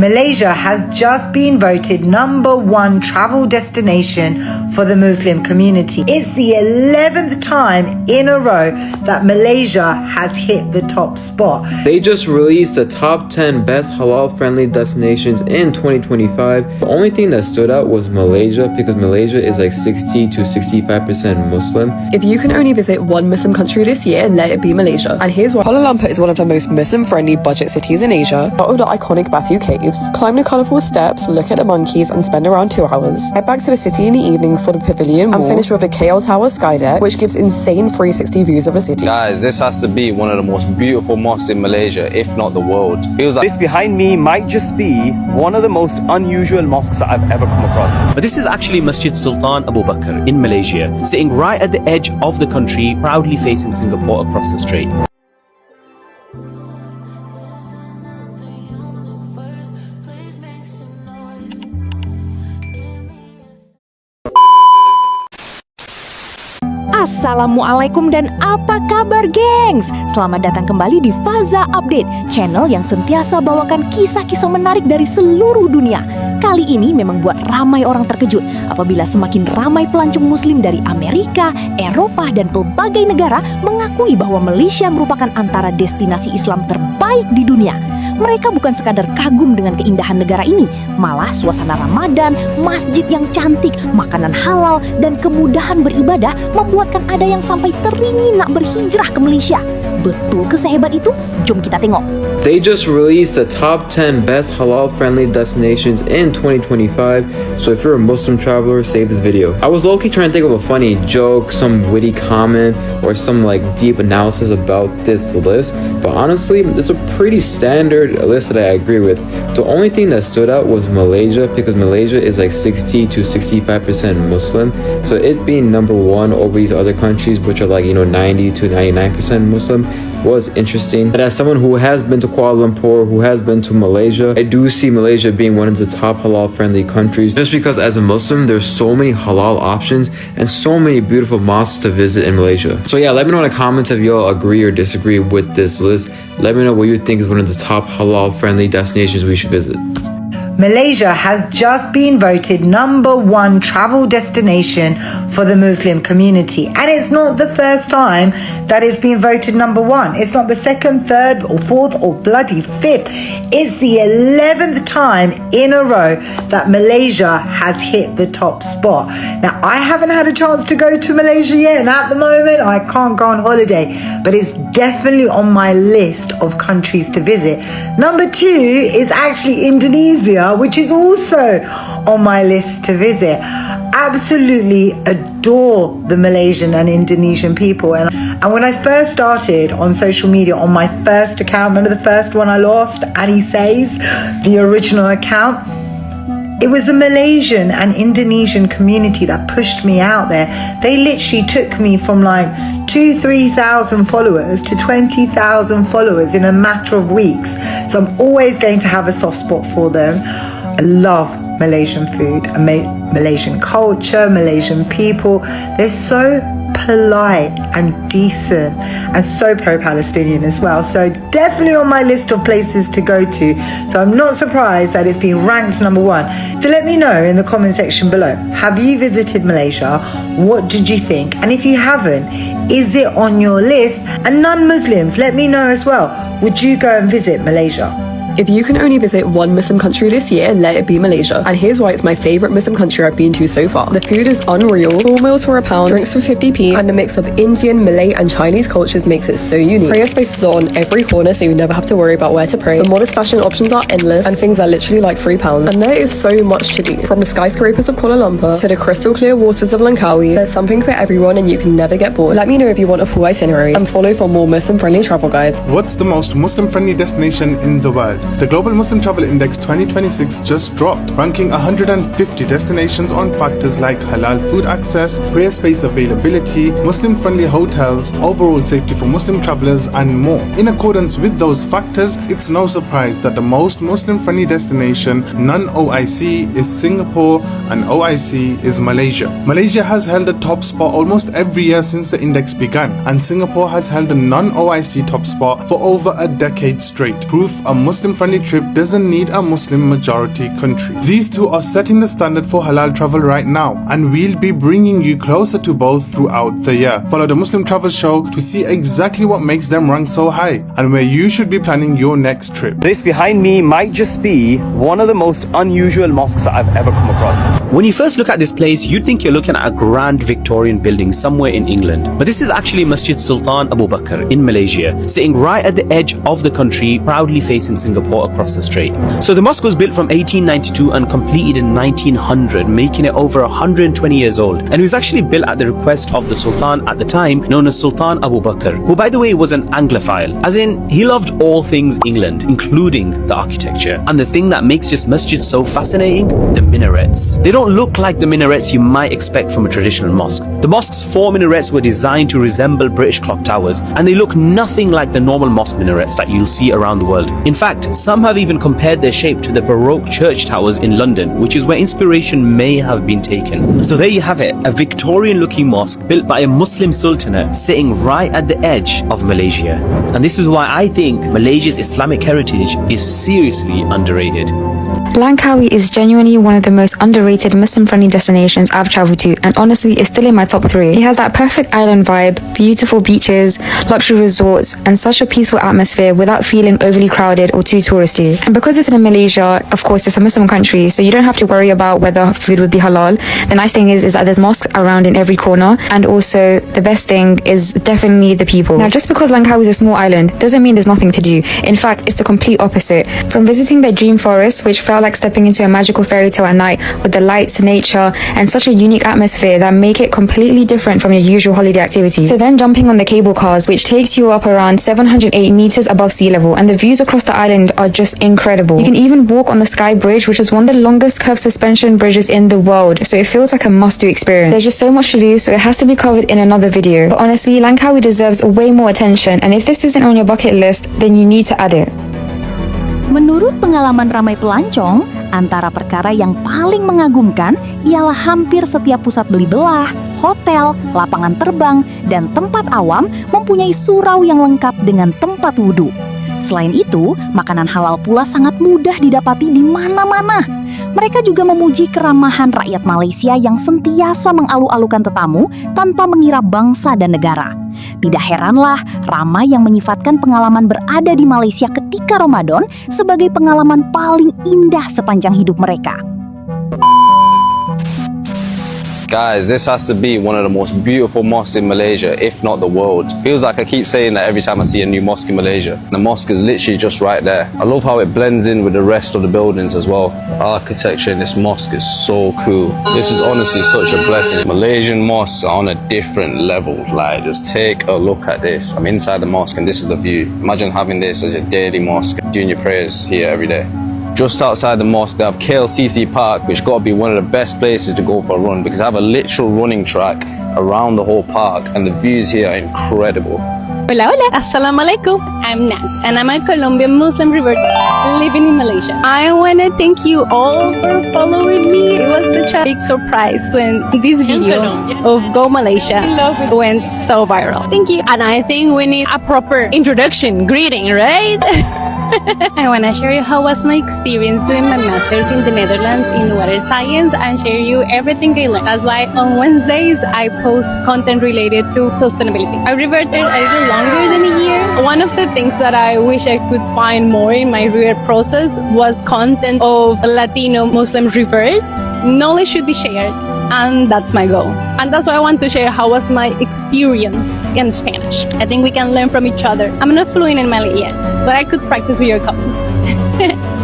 Malaysia has just been voted #1 travel destination for the Muslim community. It's the 11th time in a row that Malaysia has hit the top spot. They just released the top 10 best halal-friendly destinations in 2025. The only thing that stood out was Malaysia, because Malaysia is like 60 to 65% Muslim. If you can only visit one Muslim country this year, let it be Malaysia. And here's why. Kuala Lumpur is one of the most Muslim-friendly budget cities in Asia. Out of the iconic Batu Caves, climb the colourful steps, look at the monkeys, and spend around 2 hours. Head back to the city in the evening for the Pavilion Mall and finish with the KL Tower Skydeck, which gives insane 360 views of the city. Guys, this has to be one of the most beautiful mosques in Malaysia, if not the world. Feels like this behind me might just be one of the most unusual mosques that I've ever come across. But this is actually Masjid Sultan Abu Bakr in Malaysia, sitting right at the edge of the country, proudly facing Singapore across the strait. Assalamualaikum dan apa kabar gengs? Selamat datang kembali di FAZA Update, channel yang sentiasa bawakan kisah-kisah menarik dari seluruh dunia. Kali ini memang buat ramai orang terkejut apabila semakin ramai pelancong muslim dari Amerika, Eropa, dan berbagai negara mengakui bahwa Malaysia merupakan antara destinasi Islam terbaik di dunia. Mereka bukan sekadar kagum dengan keindahan negara ini, malah suasana Ramadan, masjid yang cantik, makanan halal, dan kemudahan beribadah membuatkan ada yang sampai teringin nak berhijrah ke Malaysia. Betul ke sehebat itu? Jom kita tengok. They just released the top 10 best halal-friendly destinations in 2025, so if you're a Muslim traveler, save this video. I was low-key trying to think of a funny joke, some witty comment, or some like deep analysis about this list, but honestly, it's a pretty standard list that I agree with. The only thing that stood out was Malaysia, because Malaysia is like 60 to 65% Muslim, so it being #1 over these other countries, which are like, 90 to 99% Muslim, was interesting. But as someone who has been to Kuala Lumpur, who has been to Malaysia, I do see Malaysia being one of the top halal-friendly countries, just because as a Muslim, there's so many halal options and so many beautiful mosques to visit in Malaysia. So yeah, let me know in the comments if y'all agree or disagree with this list. Let me know what you think is one of the top halal-friendly destinations we should visit. Malaysia has just been voted #1 travel destination for the Muslim community. And it's not the first time that it's been voted #1. It's not the second, third, or fourth, or bloody fifth. It's the 11th time in a row that Malaysia has hit the top spot. Now, I haven't had a chance to go to Malaysia yet, and at the moment, I can't go on holiday. But it's definitely on my list of countries to visit. #2 is actually Indonesia, which is also on my list to visit. Absolutely adore the Malaysian and Indonesian people. And when I first started on social media on my first account, remember the first one I lost, Annie Says, the original account? It was the Malaysian and Indonesian community that pushed me out there. They literally took me from like 2,000-3,000 followers to 20,000 followers in a matter of weeks. So I'm always going to have a soft spot for them. I love Malaysian food, Malaysian culture, Malaysian people. They're so polite and decent and so pro-Palestinian as well. So definitely on my list of places to go to. So I'm not surprised that it's been ranked #1. So let me know in the comment section below. Have you visited Malaysia? What did you think? And if you haven't, is it on your list? And non-Muslims, let me know as well. Would you go and visit Malaysia? If you can only visit one Muslim country this year, let it be Malaysia. And here's why it's my favourite Muslim country I've been to so far. The food is unreal, full meals for £1, drinks for 50p, and the mix of Indian, Malay and Chinese cultures makes it so unique. Prayer spaces are on every corner, so you never have to worry about where to pray. The modest fashion options are endless, and things are literally like £3. And there is so much to do. From the skyscrapers of Kuala Lumpur to the crystal clear waters of Langkawi, there's something for everyone and you can never get bored. Let me know if you want a full itinerary, and follow for more Muslim-friendly travel guides. What's the most Muslim-friendly destination in the world? The Global Muslim Travel Index 2026 just dropped, ranking 150 destinations on factors like halal food access, prayer space availability, Muslim-friendly hotels, overall safety for Muslim travelers, and more. In accordance with those factors, it's no surprise that the most Muslim-friendly destination, non-OIC, is Singapore, and OIC is Malaysia. Malaysia has held the top spot almost every year since the index began, and Singapore has held the non-OIC top spot for over a decade straight. Proof a Muslim Muslim-friendly trip doesn't need a Muslim-majority country. These two are setting the standard for halal travel right now, and we'll be bringing you closer to both throughout the year. Follow the Muslim Travel Show to see exactly what makes them rank so high and where you should be planning your next trip. This behind me might just be one of the most unusual mosques that I've ever come across. When you first look at this place, you'd think you're looking at a grand Victorian building somewhere in England. But this is actually Masjid Abu Bakr in Malaysia, sitting right at the edge of the country, proudly facing Singapore across the strait. So the mosque was built from 1892 and completed in 1900, making it over 120 years old. And it was actually built at the request of the Sultan at the time, known as Sultan Abu Bakr, who by the way was an Anglophile, as in he loved all things England, including the architecture. And the thing that makes this masjid so fascinating, the minarets. They don't look like the minarets you might expect from a traditional mosque. The mosque's 4 minarets were designed to resemble British clock towers, and they look nothing like the normal mosque minarets that you'll see around the world. In fact, some have even compared their shape to the Baroque church towers in London, which is where inspiration may have been taken. So there you have it, a Victorian-looking mosque built by a Muslim sultanate sitting right at the edge of Malaysia. And this is why I think Malaysia's Islamic heritage is seriously underrated. Langkawi is genuinely one of the most underrated Muslim-friendly destinations I've travelled to, and honestly it's still in my top 3. It has that perfect island vibe, beautiful beaches, luxury resorts, and such a peaceful atmosphere without feeling overly crowded or too touristy. And because it's in Malaysia, of course it's a Muslim country, so you don't have to worry about whether food would be halal. The nice thing is that there's mosques around in every corner, and also the best thing is definitely the people. Now just because Langkawi is a small island doesn't mean there's nothing to do. In fact, it's the complete opposite. From visiting their dream forest, which felt like stepping into a magical fairy tale at night with the lights, nature, and such a unique atmosphere that make it completely different from your usual holiday activities. So then jumping on the cable cars, which takes you up around 708 meters above sea level, and the views across the island are just incredible. You can even walk on the Sky Bridge, which is one of the longest curved suspension bridges in the world, so it feels like a must-do experience. There's just so much to do, so it has to be covered in another video. But honestly, Langkawi deserves way more attention, and if this isn't on your bucket list, then you need to add it. Menurut pengalaman ramai pelancong, antara perkara yang paling mengagumkan ialah hampir setiap pusat beli belah, hotel, lapangan terbang, dan tempat awam mempunyai surau yang lengkap dengan tempat wudhu. Selain itu, makanan halal pula sangat mudah didapati di mana-mana. Mereka juga memuji keramahan rakyat Malaysia yang sentiasa mengalu-alukan tetamu tanpa mengira bangsa dan negara. Tidak heranlah ramai yang menyifatkan pengalaman berada di Malaysia ketika Ramadan sebagai pengalaman paling indah sepanjang hidup mereka. Guys, this has to be one of the most beautiful mosques in Malaysia, if not the world. Feels like I keep saying that every time I see a new mosque in Malaysia. The mosque is literally just right there. I love how it blends in with the rest of the buildings as well. The architecture in this mosque is so cool. This is honestly such a blessing. Malaysian mosques are on a different level. Like, just take a look at this. I'm inside the mosque and this is the view. Imagine having this as your daily mosque, doing your prayers here every day. Just outside the mosque, they have KLCC Park, which got to be one of the best places to go for a run because I have a literal running track around the whole park and the views here are incredible. Hola, hola. Assalamualaikum. I'm Nan, and I'm a Colombian Muslim revert living in Malaysia. I want to thank you all for following me. It was such a big surprise when this video of Go Malaysia went so viral. Thank you. And I think we need a proper introduction, greeting, right? I want to share you how was my experience doing my master's in the Netherlands in water science and share you everything I learned. That's why on Wednesdays I post content related to sustainability. I reverted a little longer than a year. One of the things that I wish I could find more in my revert process was content of Latino Muslim reverts. Knowledge should be shared, and that's my goal. And that's why I want to share how was my experience in Spanish. I think we can learn from each other. I'm not fluent in Malay yet, but I could practice with your comments.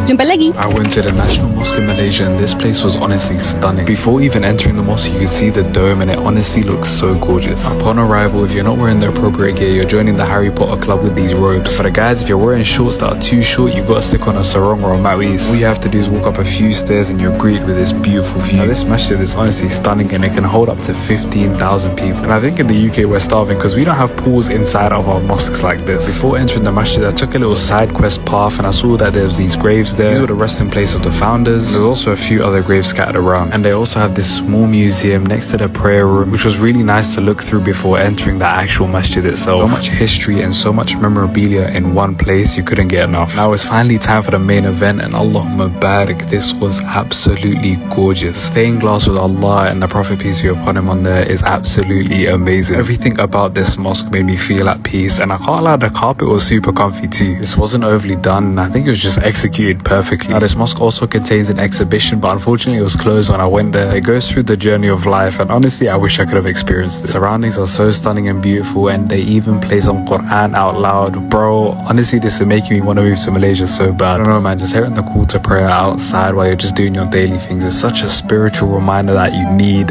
Jumpa lagi. I went to the National Mosque in Malaysia and this place was honestly stunning. Before even entering the mosque, you could see the dome and it honestly looks so gorgeous. Upon arrival, if you're not wearing the appropriate gear, you're joining the Harry Potter club with these robes. For the guys, if you're wearing shorts that are too short, you've got to stick on a sarong or a mawis. All you have to do is walk up a few stairs and you're greeted with this beautiful view. Now this masjid is honestly stunning and it can hold up to 15,000 people. And I think in the UK we're starving because we don't have pools inside of our mosques like this. Before entering the masjid, I took a little side quest path and I saw that there was these graves there. These were the resting place of the founders. There's also a few other graves scattered around. And they also have this small museum next to the prayer room, which was really nice to look through before entering the actual masjid itself. So much history and so much memorabilia in one place, you couldn't get enough. Now it's finally time for the main event, and Allahumma barik, this was absolutely gorgeous. Stained glass with Allah and the Prophet, peace be upon him, on there is absolutely amazing. Everything about this mosque made me feel at peace, and I can't lie, the carpet was super comfy too. This wasn't overly done, and I think it was just executed perfectly. Now this mosque also contains an exhibition, but unfortunately it was closed when I went there. It goes through the journey of life, and honestly I wish I could have experienced it. The surroundings are so stunning and beautiful, and they even play some Quran out loud. Bro, honestly this is making me want to move to Malaysia so bad. I don't know man, just hearing the call to prayer outside while you're just doing your daily things is such a spiritual reminder that you need.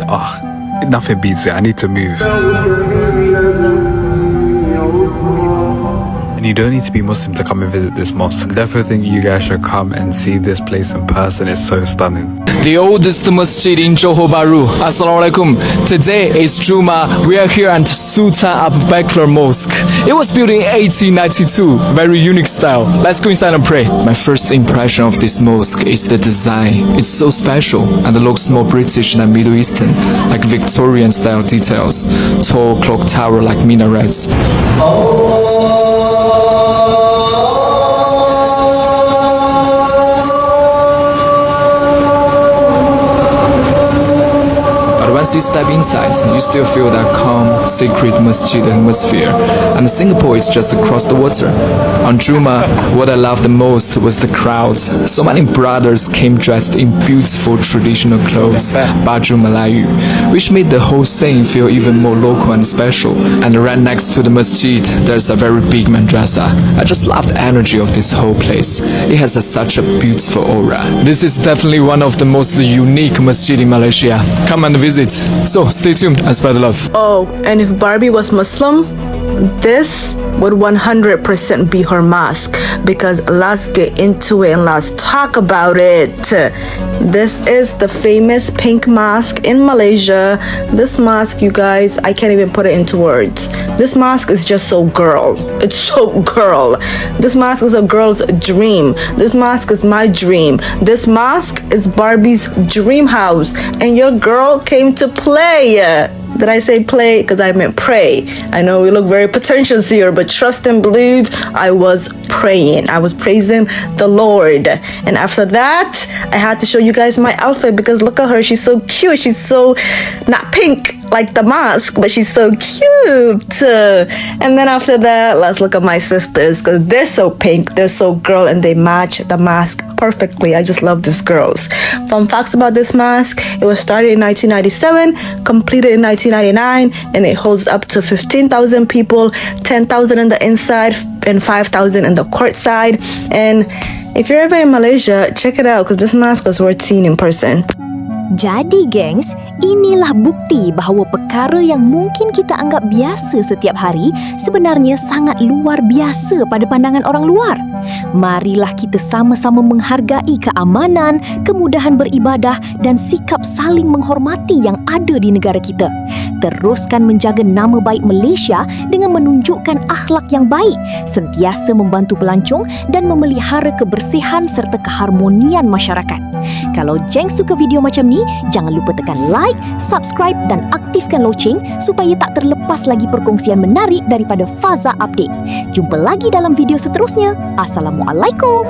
Nothing beats it. I need to move. And you don't need to be Muslim to come and visit this mosque. I definitely think you guys should come and see this place in person. It's so stunning. The oldest masjid in Johor Bahru. Assalamualaikum. Today is Juma. We are here at Sultan Abu Bakr Mosque. It was built in 1892. Very unique style. Let's go inside and pray. My first impression of this mosque is the design. It's so special and it looks more British than Middle Eastern, like Victorian style details. Tall clock tower like minarets. Once you step inside, you still feel that calm, sacred masjid atmosphere. And Singapore is just across the water. On Juma, what I loved the most was the crowd. So many brothers came dressed in beautiful traditional clothes, baju Melayu, which made the whole scene feel even more local and special. And right next to the masjid, there's a very big madrasa. I just love the energy of this whole place. It has such a beautiful aura. This is definitely one of the most unique masjid in Malaysia. Come and visit. So stay tuned and spread the love. Oh, and if Barbie was Muslim, this would 100% be her mosque, because let's get into it and let's talk about it. This is the famous pink mosque in Malaysia. This mosque, you guys, I can't even put it into words. This mosque is just so girl. It's so girl. This mosque is a girl's dream. This mosque is my dream. This mosque is Barbie's dream house, and your girl came to play. Did I say play? Because I meant pray. I know we look very pretentious here, but trust and believe, I was praying. I was praising the Lord. And after that, I had to show you guys my outfit, because look at her. She's so cute. She's so not pink like the mosque, but she's so cute. And then after that, let's look at my sisters, because they're so pink, they're so girl, and they match the mosque perfectly. I just love these girls. Fun facts about this mosque: it was started in 1997, completed in 1999, and it holds up to 15,000 people, 10,000 in the inside and 5,000 in the court side. And if you're ever in Malaysia, check it out, because this mosque was worth seeing in person. Jadi gengs, inilah bukti bahawa perkara yang mungkin kita anggap biasa setiap hari sebenarnya sangat luar biasa pada pandangan orang luar. Marilah kita sama-sama menghargai keamanan, kemudahan beribadah dan sikap saling menghormati yang ada di negara kita. Teruskan menjaga nama baik Malaysia dengan menunjukkan akhlak yang baik, sentiasa membantu pelancong dan memelihara kebersihan serta keharmonian masyarakat. Kalau Jeng suka video macam ni, jangan lupa tekan like, subscribe dan aktifkan loceng supaya tak terlepas lagi perkongsian menarik daripada FAZA Update. Jumpa lagi dalam video seterusnya. Assalamualaikum.